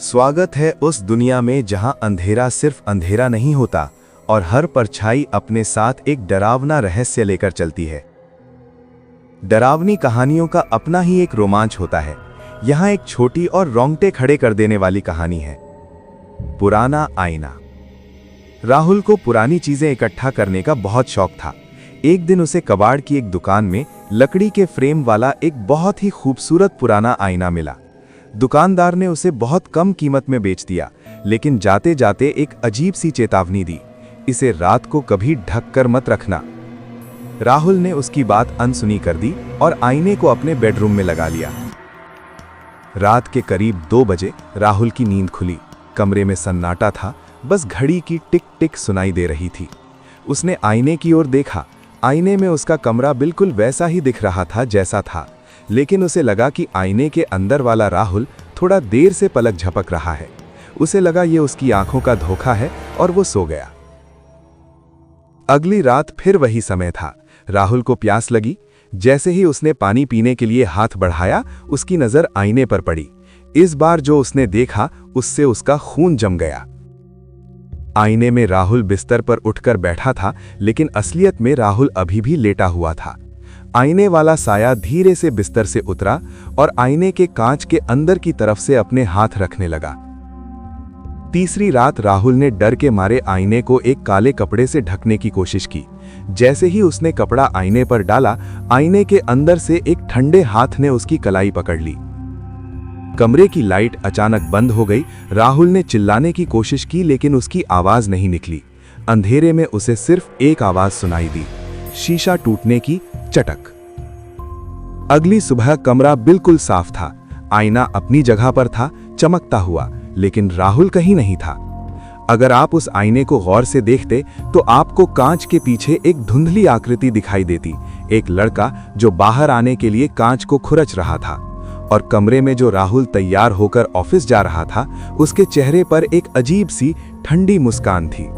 स्वागत है उस दुनिया में जहां अंधेरा सिर्फ अंधेरा नहीं होता और हर परछाई अपने साथ एक डरावना रहस्य लेकर चलती है। डरावनी कहानियों का अपना ही एक रोमांच होता है। यहां एक छोटी और रोंगटे खड़े कर देने वाली कहानी है, पुराना आईना। राहुल को पुरानी चीजें इकट्ठा करने का बहुत शौक था। एक दिन उसे कबाड़ की एक दुकान में लकड़ी के फ्रेम वाला एक बहुत ही खूबसूरत पुराना आईना मिला। दुकानदार ने उसे बहुत कम कीमत में बेच दिया, लेकिन जाते जाते एक अजीब सी चेतावनी दी, इसे रात को कभी ढक कर मत रखना। राहुल ने उसकी बात अनसुनी कर दी और आईने को अपने बेडरूम में लगा लिया। रात के करीब 2 बजे राहुल की नींद खुली। कमरे में सन्नाटा था, बस घड़ी की टिक टिक सुनाई दे रही थी। उसने आईने की ओर देखा। आईने में उसका कमरा बिल्कुल वैसा ही दिख रहा था जैसा था, लेकिन उसे लगा कि आईने के अंदर वाला राहुल थोड़ा देर से पलक झपक रहा है। उसे लगा ये उसकी आंखों का धोखा है और वो सो गया। अगली रात फिर वही समय था। राहुल को प्यास लगी। जैसे ही उसने पानी पीने के लिए हाथ बढ़ाया, उसकी नजर आईने पर पड़ी। इस बार जो उसने देखा उससे उसका खून जम गया। आईने में राहुल बिस्तर पर उठकर बैठा था, लेकिन असलियत में राहुल अभी भी लेटा हुआ था। आईने वाला साया धीरे से बिस्तर से उतरा और आईने के कांच के अंदर की तरफ से अपने हाथ रखने लगा। तीसरी रात राहुल ने डर के मारे आईने को एक काले कपड़े से ढकने की कोशिश की। जैसे ही उसने कपड़ा आईने पर डाला, आईने के अंदर से एक ठंडे हाथ ने उसकी कलाई पकड़ ली। कमरे की लाइट अचानक बंद हो गई। राहुल ने चिल्लाने की कोशिश की, लेकिन उसकी आवाज नहीं निकली। अंधेरे में उसे सिर्फ एक आवाज सुनाई दी, शीशा टूटने की चटक। अगली सुबह कमरा बिल्कुल साफ था। आईना अपनी जगह पर था, चमकता हुआ, लेकिन राहुल कहीं नहीं था। अगर आप उस आईने को गौर से देखते तो आपको कांच के पीछे एक धुंधली आकृति दिखाई देती, एक लड़का जो बाहर आने के लिए कांच को खुरच रहा था। और कमरे में जो राहुल तैयार होकर ऑफिस जा रहा था, उसके चेहरे पर एक अजीब सी ठंडी मुस्कान थी।